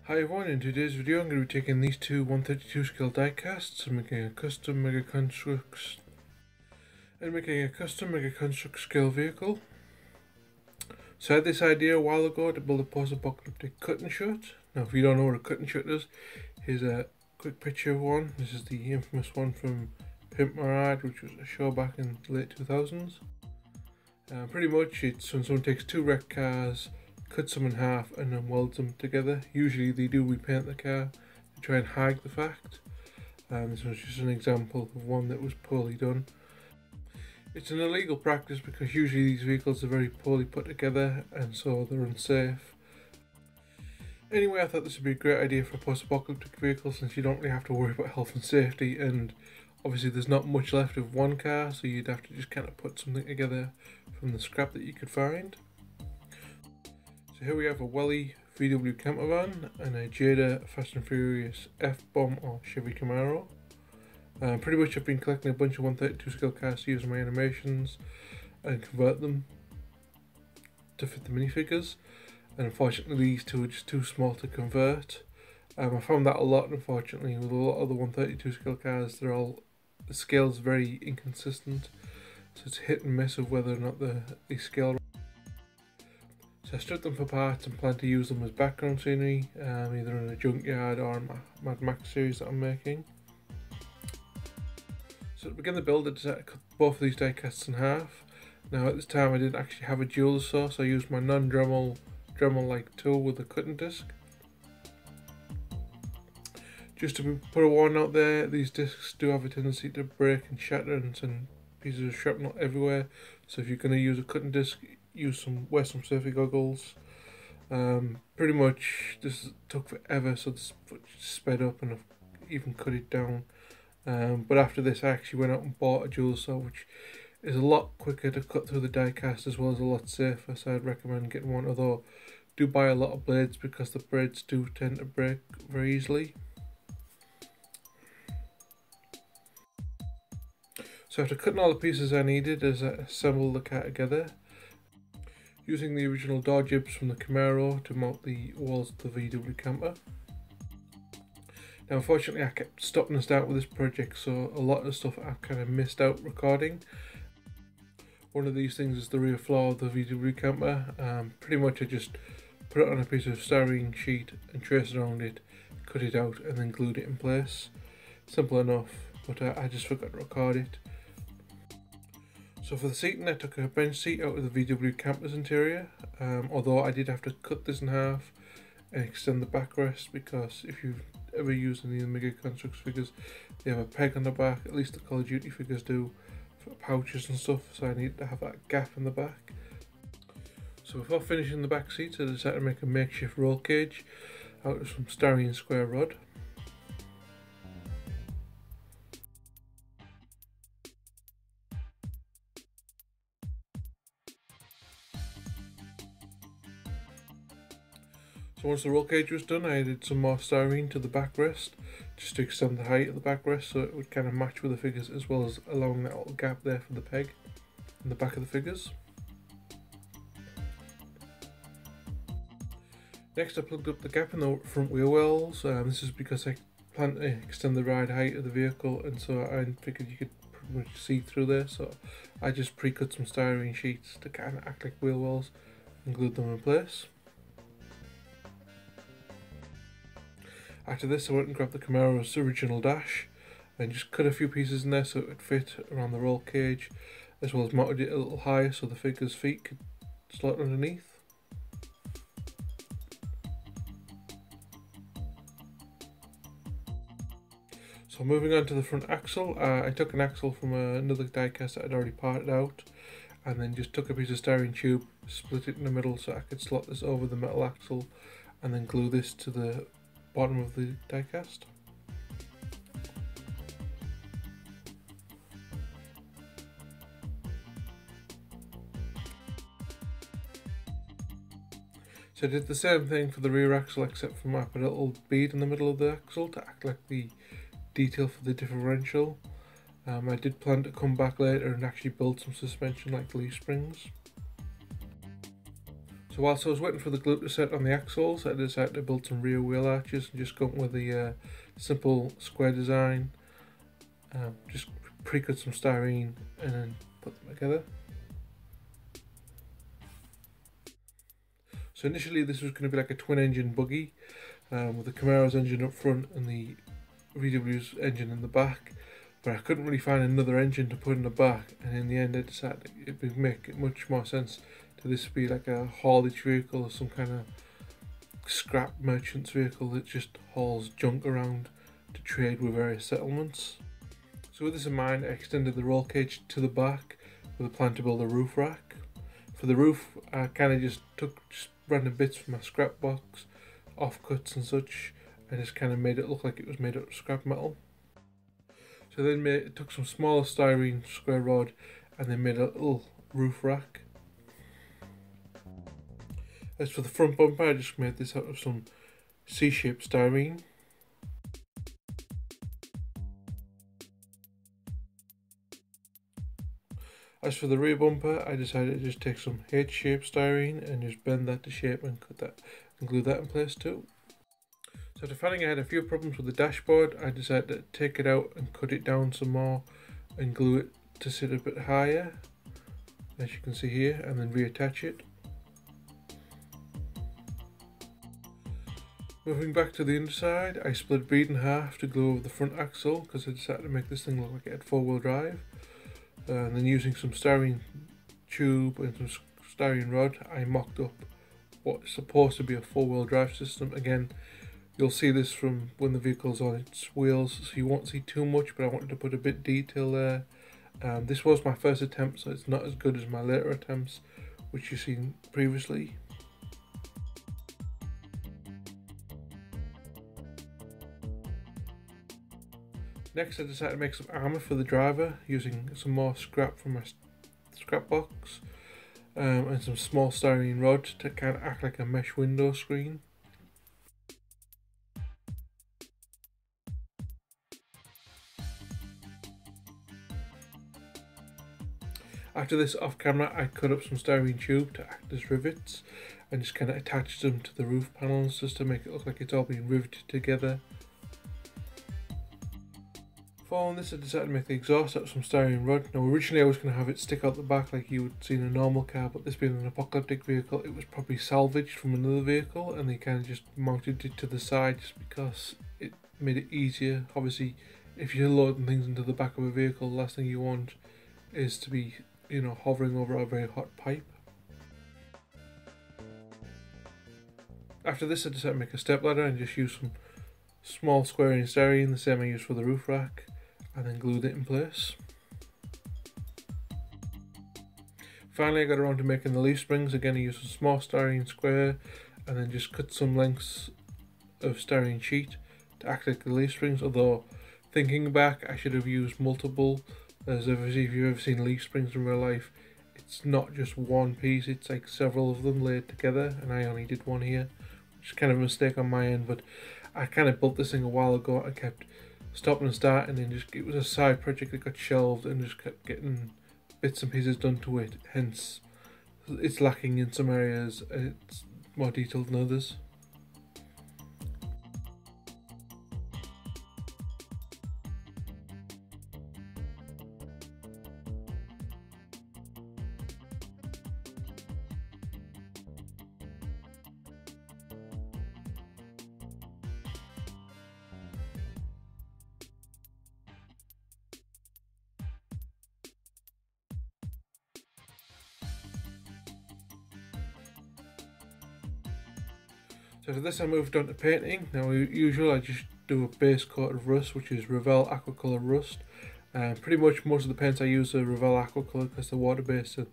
Hi everyone, in today's video I'm going to be taking these two 132 scale die casts and making a custom Mega Construx scale vehicle. So I had this idea a while ago to build a post-apocalyptic cutting shirt. Now if you don't know what a cutting shirt is, here's a quick picture of one. This is the infamous one from MacLeod, which was a show back in the late 2000s. Pretty much it's when someone takes two wrecked cars, cuts them in half and then welds them together. Usually they do repaint the car to try and hide the fact. This was just an example of one that was poorly done. It's an illegal practice because usually these vehicles are very poorly put together and so they're unsafe. Anyway, I thought this would be a great idea for a post-apocalyptic vehicle since you don't really have to worry about health and safety, and obviously there's not much left of one car, so you'd have to just kind of put something together from the scrap that you could find. So here we have a Welly VW camper van and a Jada Fast and Furious F-bomb or Chevy Camaro. Pretty much I've been collecting a bunch of 132 scale cars to use in my animations and convert them to fit the minifigures, and unfortunately these two are just too small to convert. I found that a lot, unfortunately, with a lot of the 132 scale cars. The scale's very inconsistent, so it's hit and miss of whether or not they scale. So I stripped them for parts and plan to use them as background scenery, either in a junkyard or in my Mad Max series that I'm making. So to begin the build I decided to cut both of these die casts in half. Now at this time I didn't actually have a dual saw, so I used my non-Dremel-like tool with a cutting disc. Just to put a warning out there, these discs do have a tendency to break and shatter and send pieces of shrapnel everywhere, so if you're going to use a cutting disc, wear some safety goggles. Pretty much this took forever, so this sped up and I've even cut it down. But after this I actually went out and bought a dual saw, which is a lot quicker to cut through the die cast as well as a lot safer, so I'd recommend getting one, although do buy a lot of blades because the blades do tend to break very easily. So after cutting all the pieces I needed, as I assembled the car together, using the original door jibs from the Camaro to mount the walls of the VW camper. Now unfortunately I kept stopping and starting with this project, so a lot of the stuff I've kind of missed out recording. One of these things is the rear floor of the VW camper. Pretty much I just put it on a piece of styrene sheet and traced around it, cut it out and then glued it in place. Simple enough, but I just forgot to record it. So for the seating I took a bench seat out of the VW camper's interior, although I did have to cut this in half and extend the backrest because if you've ever used any of the Mega Construx figures, they have a peg on the back, at least the Call of Duty figures do, for pouches and stuff, so I needed to have that gap in the back. So before finishing the back seats I decided to make a makeshift roll cage out of some styrene square rod. So once the roll cage was done, I added some more styrene to the backrest just to extend the height of the backrest so it would kind of match with the figures, as well as allowing that little gap there for the peg in the back of the figures. Next I plugged up the gap in the front wheel wells. This is because I plan to extend the ride height of the vehicle, and so I figured you could pretty much see through there, so I just pre-cut some styrene sheets to kind of act like wheel wells and glued them in place. After this I went and grabbed the Camaro's original dash and just cut a few pieces in there so it would fit around the roll cage, as well as mounted it a little higher so the figure's feet could slot underneath. So moving on to the front axle, I took an axle from another die cast that I'd already parted out, and then just took a piece of styrene tube, split it in the middle so I could slot this over the metal axle and then glue this to the bottom of the die cast. So I did the same thing for the rear axle, except for I put a little bead in the middle of the axle to act like the detail for the differential. I did plan to come back later and actually build some suspension like leaf springs. So whilst I was waiting for the glue to set on the axles, I decided to build some rear wheel arches and just go with the simple square design. Just pre-cut some styrene and then put them together. So initially this was going to be like a twin engine buggy with the Camaro's engine up front and the VW's engine in the back, but I couldn't really find another engine to put in the back, and in the end I decided it would make much more sense to this be like a haulage vehicle or some kind of scrap merchant's vehicle that just hauls junk around to trade with various settlements. So with this in mind, I extended the roll cage to the back with a plan to build a roof rack. For the roof, I kind of just took random bits from my scrap box, offcuts and such, and just kind of made it look like it was made out of scrap metal. So then took some smaller styrene square rod and then made a little roof rack. As for the front bumper, I just made this out of some C-shaped styrene. As for the rear bumper, I decided to just take some H-shaped styrene and just bend that to shape and cut that and glue that in place too. So after finding I had a few problems with the dashboard, I decided to take it out and cut it down some more and glue it to sit a bit higher, as you can see here, and then reattach it. Moving back to the underside, I split bead in half to glue over the front axle because I decided to make this thing look like it had four-wheel drive. And then using some styrene tube and some styrene rod, I mocked up what's supposed to be a four-wheel drive system. Again, you'll see this from when the vehicle's on its wheels, so you won't see too much, but I wanted to put a bit of detail there. This was my first attempt, so it's not as good as my later attempts, which you've seen previously. Next, I decided to make some armour for the driver using some more scrap from my scrap box and some small styrene rod to kind of act like a mesh window screen. After this, off camera, I cut up some styrene tube to act as rivets and just kind of attached them to the roof panels just to make it look like it's all being riveted together. Following this, I decided to make the exhaust out of some styrene rod. Now originally I was going to have it stick out the back like you would see in a normal car, but this being an apocalyptic vehicle, it was probably salvaged from another vehicle and they kind of just mounted it to the side just because it made it easier. Obviously, if you're loading things into the back of a vehicle, the last thing you want is to be, you know, hovering over a very hot pipe. After this, I decided to make a step ladder and just use some small square inch styrene, the same I used for the roof rack, and then glued it in place. Finally, I got around to making the leaf springs. Again, I used a small styrene square and then just cut some lengths of styrene sheet to act like the leaf springs, although thinking back I should have used multiple, as if you've ever seen leaf springs in real life, it's not just one piece, it's like several of them laid together, and I only did one here, which is kind of a mistake on my end, but I kind of built this thing a while ago. I kept stopping and starting, and just it was a side project that got shelved and just kept getting bits and pieces done to it, hence it's lacking in some areas, it's more detailed than others. So for this I moved on to painting. Now usually I just do a base coat of rust, which is Revell Aquacolor Rust. Pretty much most of the paints I use are Revell Aquacolor because they're water based and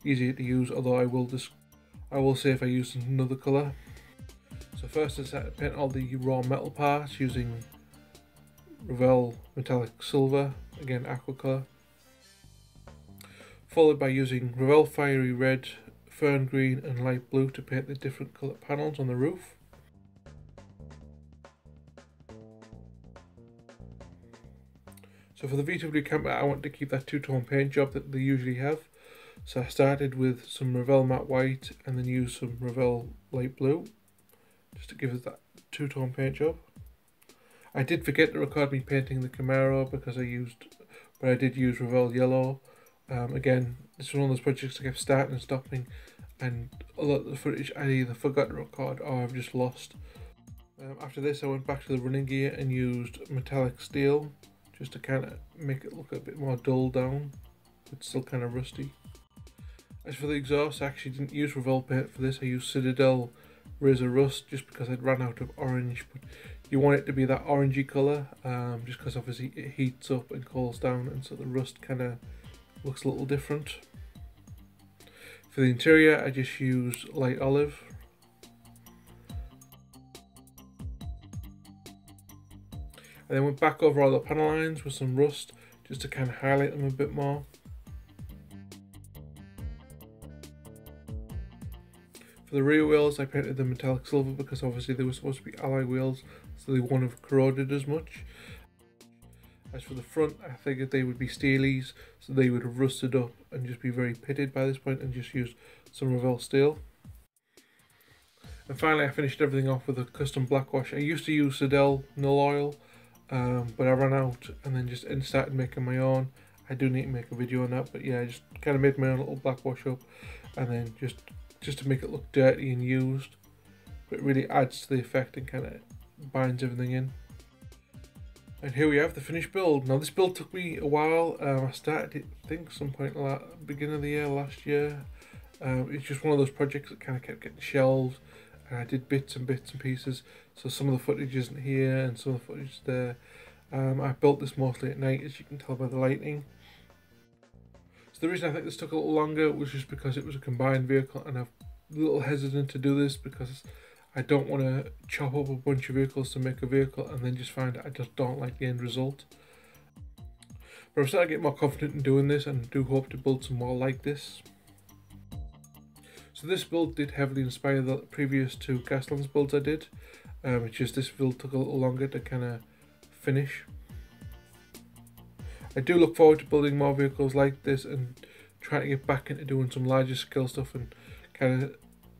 easier to use, although I will say if I use another colour. So first I decided to paint all the raw metal parts using Revell Metallic Silver, again Aquacolor. Followed by using Revell Fiery Red, Fern Green and Light Blue to paint the different colour panels on the roof. So for the VW camper, I want to keep that two-tone paint job that they usually have. So I started with some Revell matte white and then used some Revell light blue just to give it that two-tone paint job. I did forget to record me painting the Camaro because I did use Revell yellow. Again, this was one of those projects I kept starting and stopping, and a lot of the footage I either forgot to record or I've just lost. After this I went back to the running gear and used metallic steel just to kind of make it look a bit more dull down, but still kind of rusty. As for the exhaust, I actually didn't use Revell paint for this. I used Citadel Razor Rust just because I'd ran out of orange, but you want it to be that orangey colour, just because obviously it heats up and cools down, and so the rust kind of looks a little different. For the interior I just used light olive. I then went back over all the panel lines with some rust just to kind of highlight them a bit more. For the rear wheels I painted them metallic silver because obviously they were supposed to be alloy wheels, so they wouldn't have corroded as much. As for the front, I figured they would be steelies, so they would have rusted up and just be very pitted by this point, and just used some Revell steel. And finally I finished everything off with a custom black wash. I used to use Citadel Null Oil, but I ran out and then just started making my own. I do need to make a video on that, but yeah, I just kind of made my own little black wash up, and then just to make it look dirty and used, but it really adds to the effect and kind of binds everything in. And here we have the finished build. Now this build took me a while. I started it, I think, some point beginning of the year, last year. It's just one of those projects that kind of kept getting shelved, and I did bits and pieces, so some of the footage isn't here and some of the footage is there. I built this mostly at night, as you can tell by the lighting. So the reason I think this took a little longer was just because it was a combined vehicle, and I'm a little hesitant to do this because I don't want to chop up a bunch of vehicles to make a vehicle and then just find I just don't like the end result. But I'm starting to get more confident in doing this, and do hope to build some more like this. So this build did heavily inspire the previous two Gaslands builds I did. It's just this build took a little longer to kind of finish. I do look forward to building more vehicles like this and trying to get back into doing some larger scale stuff and kind of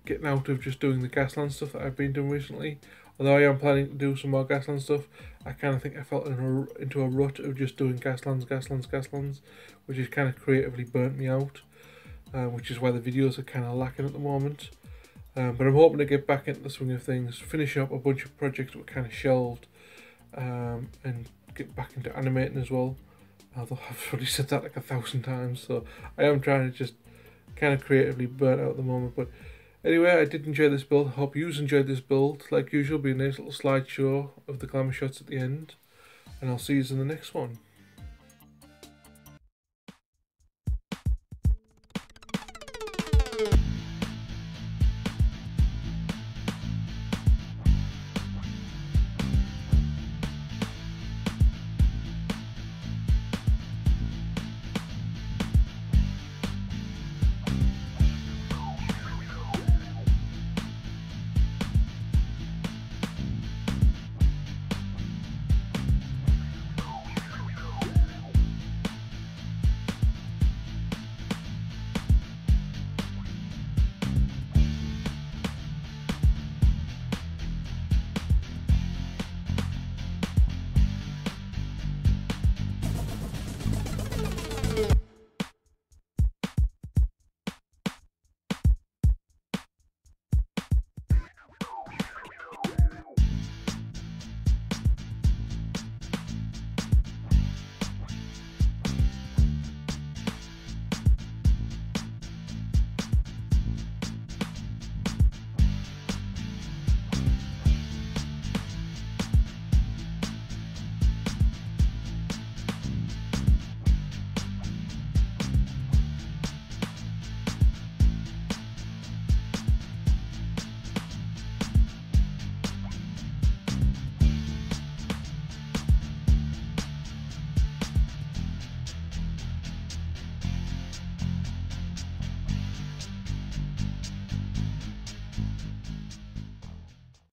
getting out of just doing the Gasland stuff that I've been doing recently. Although I am planning to do some more Gasland stuff, I kind of think I fell into a rut of just doing Gaslands, which has kind of creatively burnt me out, which is why the videos are kind of lacking at the moment. But I'm hoping to get back into the swing of things, finish up a bunch of projects that were kind of shelved, and get back into animating as well. Although I've already said that like 1,000 times, so I am trying to just kind of creatively burn out at the moment. But anyway, I did enjoy this build. I hope you enjoyed this build. Like usual, be a nice little slideshow of the Glamour Shots at the end, and I'll see you in the next one.